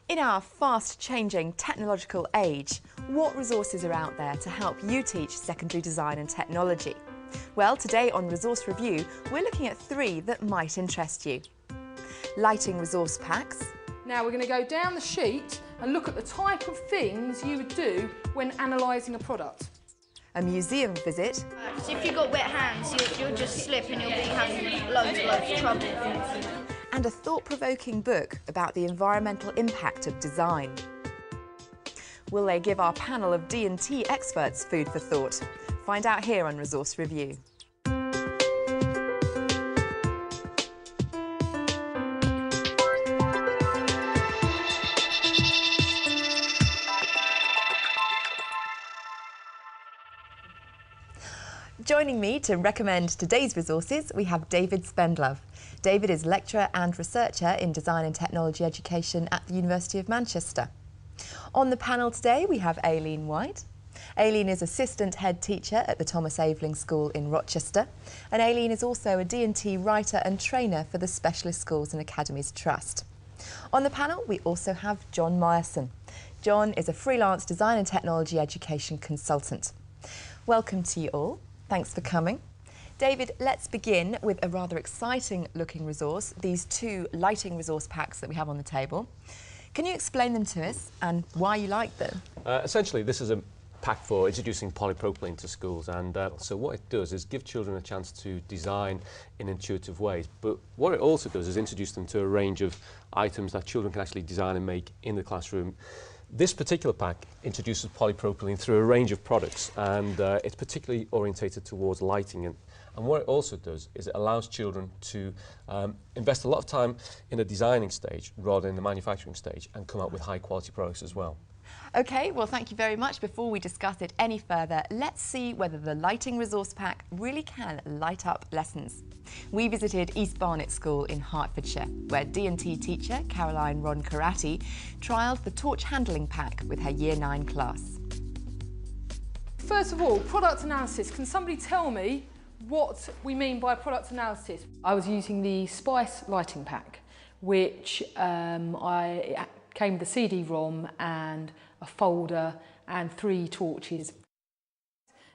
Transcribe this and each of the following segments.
In our fast-changing technological age, what resources are out there to help you teach secondary design and technology? Well, today on Resource Review, we're looking at 3 that might interest you. Lighting resource packs. Now we're going to go down the sheet and look at the type of things you would do when analysing a product. A museum visit. Because if you've got wet hands, you'll just slip and you'll be having loads of trouble. And a thought-provoking book about the environmental impact of design. Will they give our panel of D&T experts food for thought? Find out here on Resource Review. Joining me to recommend today's resources, we have David Spendlove. David is lecturer and researcher in design and technology education at the University of Manchester. On the panel today, we have Aileen White. Aileen is assistant head teacher at the Thomas Aveling School in Rochester, and Aileen is also a D&T writer and trainer for the Specialist Schools and Academies Trust. On the panel, we also have John Myerson. John is a freelance design and technology education consultant. Welcome to you all. Thanks for coming. David, let's begin with a rather exciting looking resource, these 2 lighting resource packs that we have on the table. Can you explain them to us and why you like them? Essentially, this is a pack for introducing polypropylene to schools, and so what it does is give children a chance to design in intuitive ways, but what it also does is introduce them to a range of items that children can actually design and make in the classroom. This particular pack introduces polypropylene through a range of products, and it's particularly orientated towards lighting. And what it also does is it allows children to invest a lot of time in the designing stage rather than the manufacturing stage and come up with high quality products as well. OK, well, thank you very much. Before we discuss it any further, let's see whether the lighting resource pack really can light up lessons. We visited East Barnet School in Hertfordshire, where D&T teacher Caroline Ron-Karate trialled the torch handling pack with her Year 9 class. First of all, product analysis. Can somebody tell me what we mean by product analysis? I was using the Spice lighting pack, which I came with a CD-ROM and a folder and 3 torches.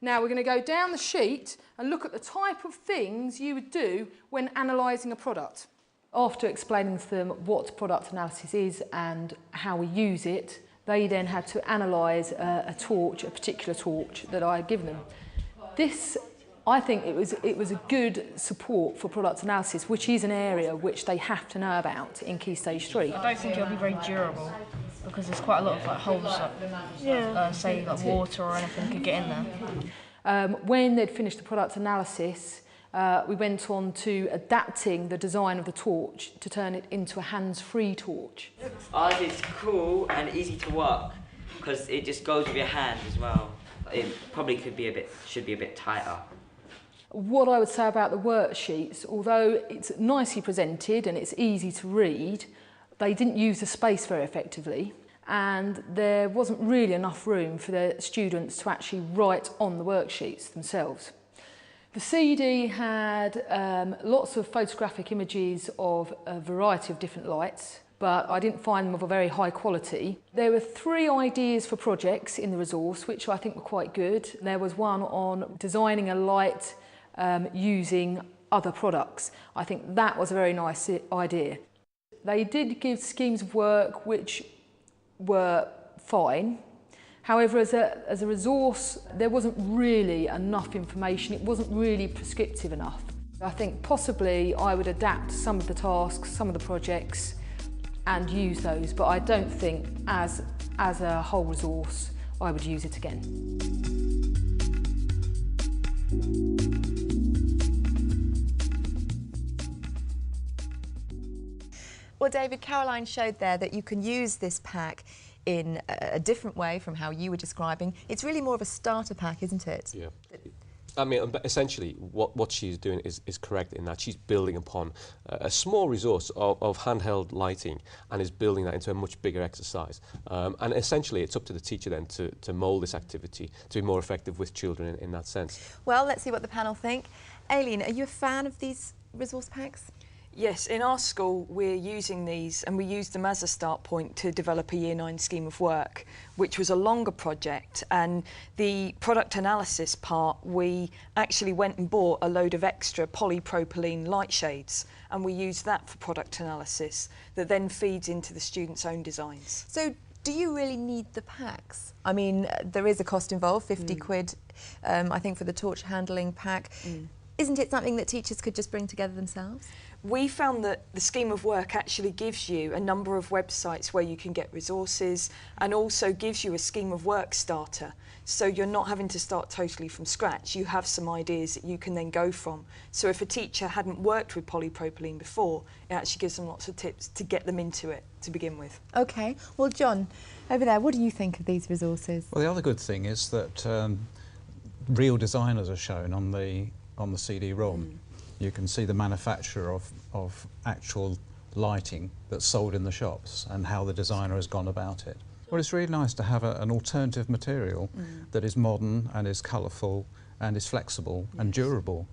Now we're going to go down the sheet and look at the type of things you would do when analysing a product. After explaining to them what product analysis is and how we use it, they then had to analyse a torch, a particular torch that I had given them. This, I think it was a good support for product analysis, which is an area which they have to know about in Key Stage 3. I don't think it'll be very durable because there's quite a lot of holes, say water or anything could get in there. When they'd finished the product analysis, we went on to adapting the design of the torch to turn it into a hands-free torch. Ours is cool and easy to work because it just goes with your hand as well. It probably should be a bit tighter. What I would say about the worksheets, although it's nicely presented and it's easy to read, they didn't use the space very effectively, and there wasn't really enough room for the students to actually write on the worksheets themselves. The CD had lots of photographic images of a variety of different lights, but I didn't find them of a very high quality. There were 3 ideas for projects in the resource, which I think were quite good. There was one on designing a light using other products. I think that was a very nice idea. They did give schemes of work which were fine. However, as a resource, there wasn't really enough information. It wasn't really prescriptive enough. I think possibly I would adapt some of the tasks, some of the projects, and use those, but I don't think as a whole resource I would use it again. Well, David, Caroline showed there that you can use this pack in a different way from how you were describing. It's really more of a starter pack, isn't it? Yeah. I mean, essentially, what she's doing is correct in that she's building upon a small resource of handheld lighting and is building that into a much bigger exercise. And essentially, it's up to the teacher then to mould this activity to be more effective with children in that sense. Well, let's see what the panel think. Aileen, are you a fan of these resource packs? Yes, in our school we're using these, and we used them as a start point to develop a Year 9 scheme of work, which was a longer project. And the product analysis part, we actually went and bought a load of extra polypropylene light shades, and we used that for product analysis that then feeds into the students' own designs. So do you really need the packs? I mean, there is a cost involved, 50 quid, I think, for the torch handling pack. Isn't it something that teachers could just bring together themselves? We found that the scheme of work actually gives you a number of websites where you can get resources, and also gives you a scheme of work starter. So you're not having to start totally from scratch. You have some ideas that you can then go from. So if a teacher hadn't worked with polypropylene before, it actually gives them lots of tips to get them into it to begin with. OK. Well, John, over there, what do you think of these resources? Well, the other good thing is that real designers are shown on the CD-ROM. You can see the manufacture of actual lighting that's sold in the shops and how the designer has gone about it. Well, it's really nice to have an alternative material that is modern and is colourful and is flexible and durable.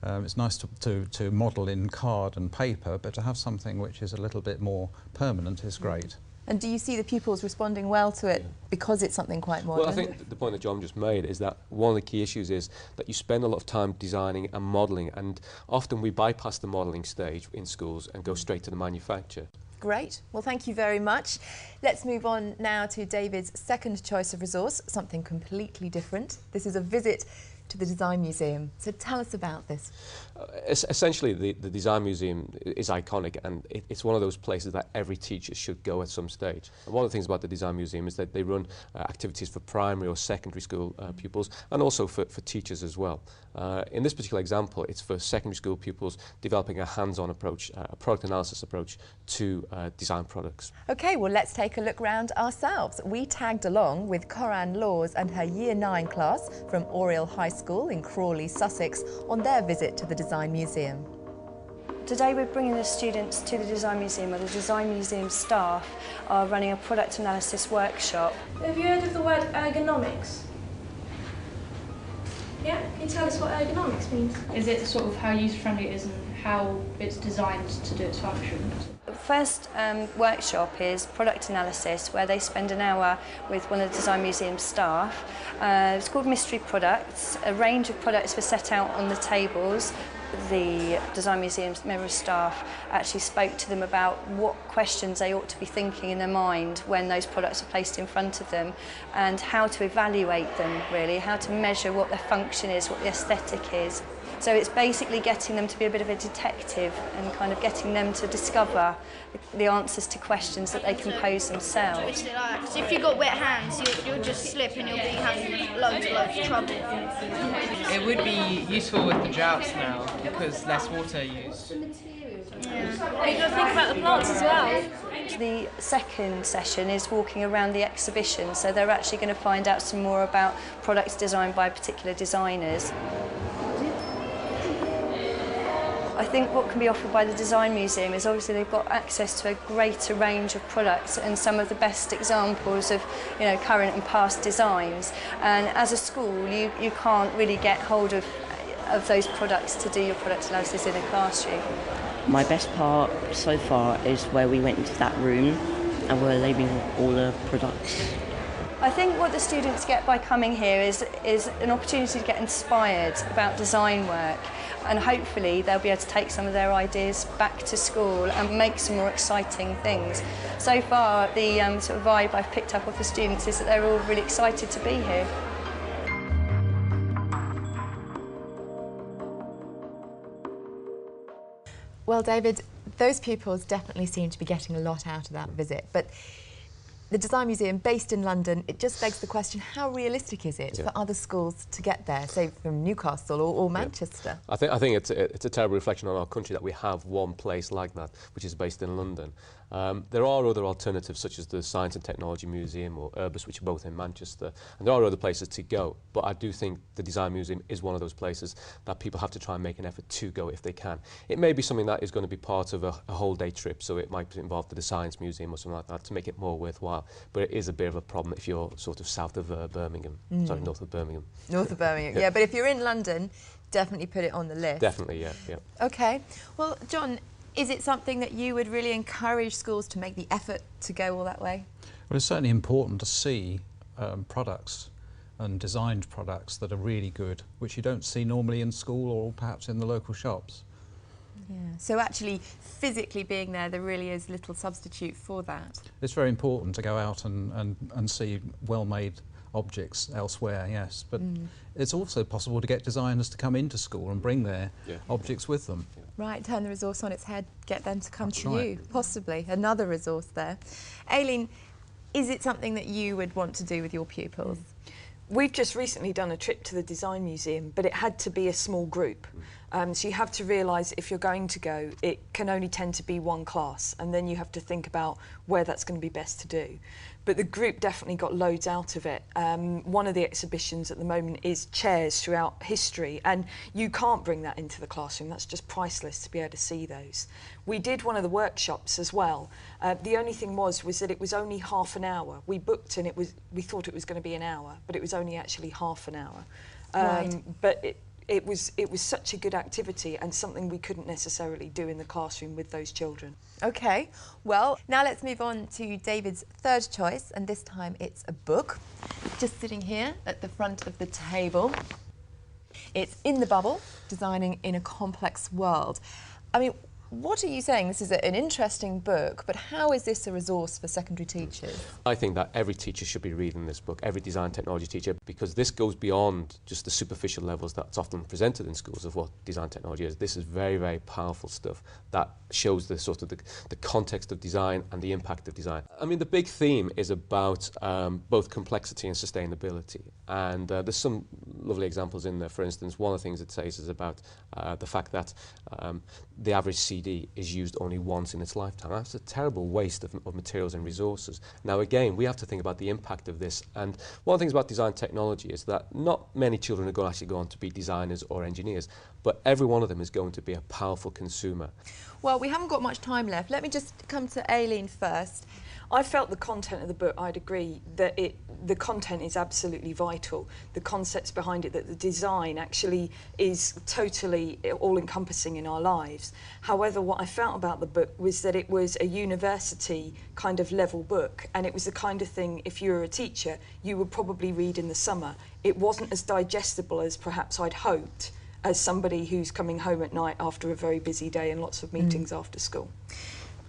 It's nice to model in card and paper, but to have something which is a little bit more permanent is great. And do you see the pupils responding well to it because it's something quite modern? Well, I think the point that John just made is that one of the key issues is that you spend a lot of time designing and modelling, and often we bypass the modelling stage in schools and go straight to the manufacture. Great. Well, thank you very much. Let's move on now to David's second choice of resource, something completely different. This is a visit to the Design Museum. So tell us about this. Essentially, the Design Museum is iconic, and it's one of those places that every teacher should go at some stage. And one of the things about the Design Museum is that they run activities for primary or secondary school pupils, and also for teachers as well. In this particular example, it's for secondary school pupils developing a hands-on approach, a product analysis approach to design products. OK, well, let's take a look round ourselves. We tagged along with Coran Laws and her Year 9 class from Oriel High School in Crawley, Sussex, on their visit to the Design Museum. Today we're bringing the students to the Design Museum, where the Design Museum staff are running a product analysis workshop. Have you heard of the word ergonomics? Yeah? Can you tell us what ergonomics means? Is it sort of how user-friendly it is and how it's designed to do its function? The first workshop is product analysis, where they spend an hour with one of the Design Museum staff. It's called Mystery Products. A range of products were set out on the tables. The Design Museum's member of staff actually spoke to them about what questions they ought to be thinking in their mind when those products are placed in front of them, and how to evaluate them, really, how to measure what their function is, what the aesthetic is. So it's basically getting them to be a bit of a detective and kind of getting them to discover the answers to questions that they can pose themselves. Because if you've got wet hands, you'll just slip and you'll be having loads of trouble. It would be useful with the droughts now because less water used. Yeah. You've got to think about the plants as well. The second session is walking around the exhibition, so they're actually going to find out some more about products designed by particular designers. I think what can be offered by the Design Museum is obviously they've got access to a greater range of products and some of the best examples of, you know, current and past designs. And as a school, you can't really get hold of those products to do your product analysis in a classroom. My best part so far is where we went into that room and we're labeling all the products. I think what the students get by coming here is an opportunity to get inspired about design work, and hopefully they'll be able to take some of their ideas back to school and make some more exciting things. So far, the sort of vibe I've picked up of the students is that they're all really excited to be here. Well, David, those pupils definitely seem to be getting a lot out of that visit, but the Design Museum, based in London, it just begs the question, how realistic is it for other schools to get there, say from Newcastle or Manchester? I think it's a terrible reflection on our country that we have one place like that, which is based in London. There are other alternatives, such as the Science and Technology Museum or Urbis, which are both in Manchester, and there are other places to go, but I do think the Design Museum is one of those places that people have to try and make an effort to go if they can. It may be something that is going to be part of a whole day trip, so it might involve the Science Museum or something like that to make it more worthwhile, but it is a bit of a problem if you're sort of south of Birmingham, sorry, north of Birmingham. North of Birmingham, yeah, but if you're in London, definitely put it on the list. Definitely, yeah. OK. Well, John, Is it something that you would really encourage schools to make the effort to go all that way? Well, it's certainly important to see products and designed products that are really good, which you don't see normally in school or perhaps in the local shops. Yeah. So actually physically being there really is little substitute for that. It's very important to go out and see well-made objects elsewhere, yes, but it's also possible to get designers to come into school and bring their objects with them. Right, turn the resource on its head, get them to come That's to right. you, possibly. Another resource there. Aileen, is it something that you would want to do with your pupils? We've just recently done a trip to the Design Museum, but it had to be a small group. So you have to realise if you're going to go, it can only tend to be one class, and then you have to think about where that's going to be best to do. But the group definitely got loads out of it. One of the exhibitions at the moment is chairs throughout history, and you can't bring that into the classroom. That's just priceless to be able to see those. We did one of the workshops as well. The only thing was that it was only half an hour. We booked and we thought it was going to be an hour, but it was only actually half an hour. Right. But it was such a good activity and something we couldn't necessarily do in the classroom with those children. OK, well, now let's move on to David's third choice, and this time it's a book, just sitting here at the front of the table. It's In the Bubble, Designing in a Complex World. I mean, what are you saying? This is an interesting book, but how is this a resource for secondary teachers? I think that every teacher should be reading this book, every design technology teacher, because this goes beyond just the superficial levels that's often presented in schools of what design technology is. This is very, very powerful stuff that shows the sort of the context of design and the impact of design. I mean, the big theme is about both complexity and sustainability. And there's some lovely examples in there. For instance, one of the things it says is about the fact that the average CD is used only once in its lifetime. That's a terrible waste of materials and resources. Now, again, we have to think about the impact of this. And one of the things about design technology is that not many children are actually going to be designers or engineers, but every one of them is going to be a powerful consumer. Well, we haven't got much time left. Let me just come to Aileen first. I felt the content of the book, I'd agree, that the content is absolutely vital. The concepts behind it, that the design actually is totally all-encompassing in our lives. However, what I felt about the book was that it was a university kind of level book, and it was the kind of thing, if you were a teacher, you would probably read in the summer. It wasn't as digestible as perhaps I'd hoped, as somebody who's coming home at night after a very busy day and lots of meetings after school.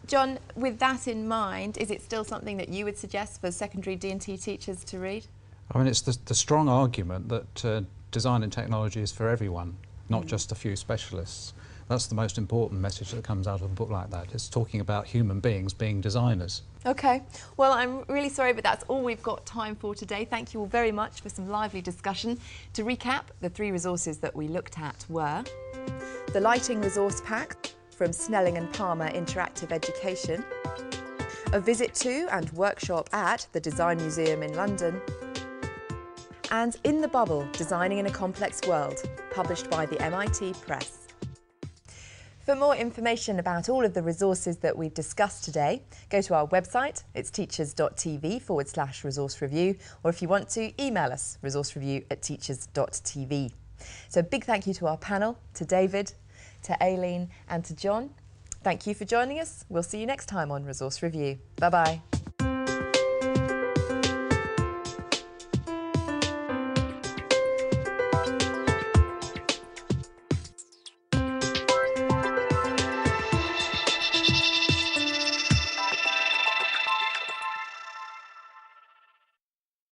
John, with that in mind, is it still something that you would suggest for secondary D&T teachers to read? I mean, it's the strong argument that design and technology is for everyone, not just a few specialists. That's the most important message that comes out of a book like that. It's talking about human beings being designers. OK, well, I'm really sorry, but that's all we've got time for today. Thank you all very much for some lively discussion. To recap, the 3 resources that we looked at were the Lighting Resource Pack from Snelling and Palmer Interactive Education, a visit to and workshop at the Design Museum in London, and In the Bubble, Designing in a Complex World, published by the MIT Press. For more information about all of the resources that we've discussed today, go to our website, it's teachers.tv/resource review, or if you want to, email us, resourcereview@teachers.tv. So a big thank you to our panel, to David, to Aileen and to John. Thank you for joining us. We'll see you next time on Resource Review. Bye-bye.